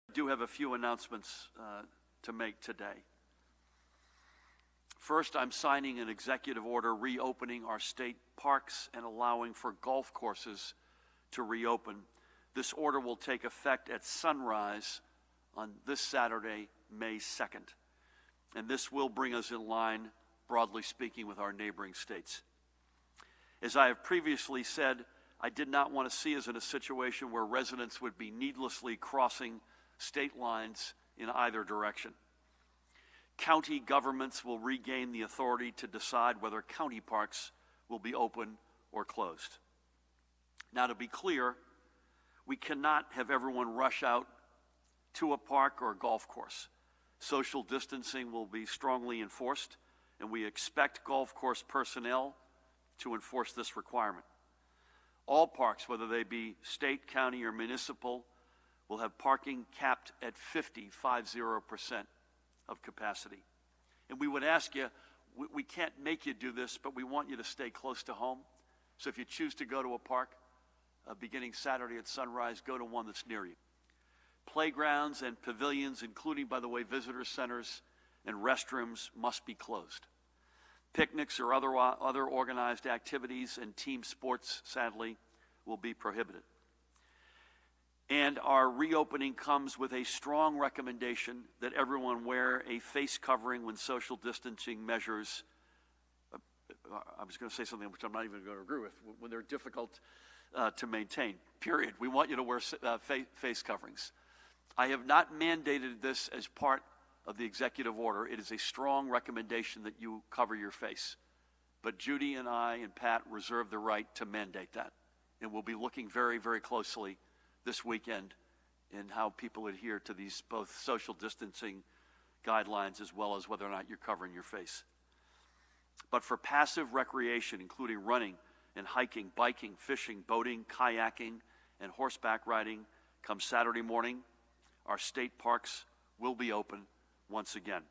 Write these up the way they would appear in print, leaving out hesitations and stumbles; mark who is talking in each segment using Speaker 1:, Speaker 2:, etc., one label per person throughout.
Speaker 1: I do have a few announcements to make today. First, I'm signing an executive order reopening our state parks and allowing for golf courses to reopen. This order will take effect at sunrise on this Saturday, May 2nd. And this will bring us in line, broadly speaking, with our neighboring states. As I have previously said, I did not want to see us in a situation where residents would be needlessly crossing state lines in either direction. County governments will regain the authority to decide whether county parks will be open or closed. Now, to be clear, we cannot have everyone rush out to a park or a golf course. Social distancing will be strongly enforced, and we expect golf course personnel to enforce this requirement. All parks, whether they be state, county, or municipal, will have parking capped at 50% of capacity. And we would ask you, we can't make you do this, but we want you to stay close to home. So if you choose to go to a park beginning Saturday at sunrise, go to one that's near you. Playgrounds and pavilions, including, by the way, visitor centers and restrooms, must be closed. Picnics or other organized activities and team sports, sadly, will be prohibited. And our reopening comes with a strong recommendation that everyone wear a face covering when social distancing measures, I was going to say something which I'm not even going to agree with, when they're difficult to maintain, period. We want you to wear face coverings. I have not mandated this as part of the executive order. It is a strong recommendation that you cover your face. But Judy and I and Pat reserve the right to mandate that. And we'll be looking very, very closely this weekend in how people adhere to these both social distancing guidelines as well as whether or not you're covering your face. But for passive recreation, including running and hiking, biking, fishing, boating, kayaking, and horseback riding, come Saturday morning, our state parks will be open once again.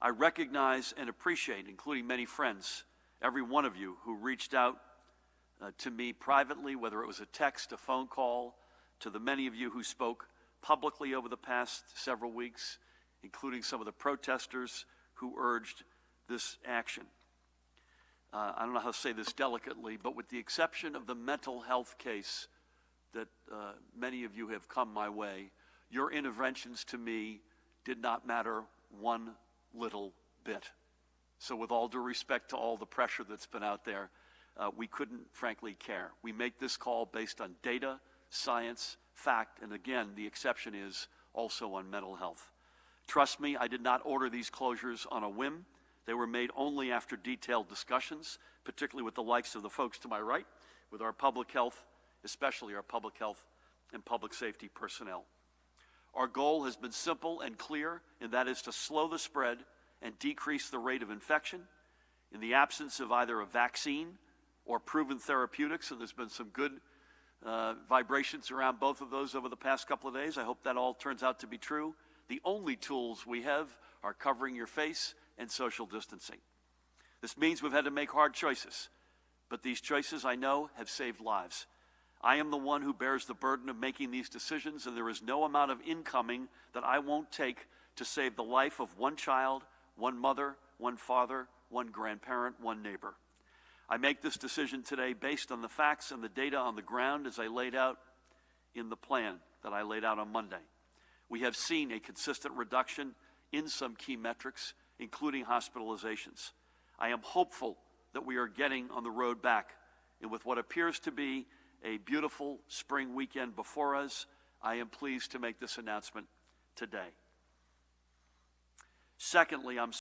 Speaker 1: I recognize and appreciate, including many friends, every one of you who reached out to me privately, whether it was a text, a phone call, to the many of you who spoke publicly over the past several weeks, including some of the protesters who urged this action. I don't know how to say this delicately, but with the exception of the mental health case that many of you have come my way, your interventions to me did not matter one little bit. So with all due respect to all the pressure that's been out there, we couldn't frankly care. We make this call based on data, science, fact, and again, the exception is also on mental health. Trust me, I did not order these closures on a whim. They were made only after detailed discussions, particularly with the likes of the folks to my right, with our public health, especially our public health and public safety personnel. Our goal has been simple and clear, and that is to slow the spread and decrease the rate of infection. In the absence of either a vaccine or proven therapeutics, and there's been some good vibrations around both of those over the past couple of days. I hope that all turns out to be true. The only tools we have are covering your face and social distancing. This means we've had to make hard choices, but these choices, I know, have saved lives. I am the one who bears the burden of making these decisions, and there is no amount of incoming that I won't take to save the life of one child, one mother, one father, one grandparent, one neighbor. I make this decision today based on the facts and the data on the ground as I laid out in the plan that I laid out on Monday. We have seen a consistent reduction in some key metrics, including hospitalizations. I am hopeful that we are getting on the road back, and with what appears to be a beautiful spring weekend before us, I am pleased to make this announcement today. Secondly, I'm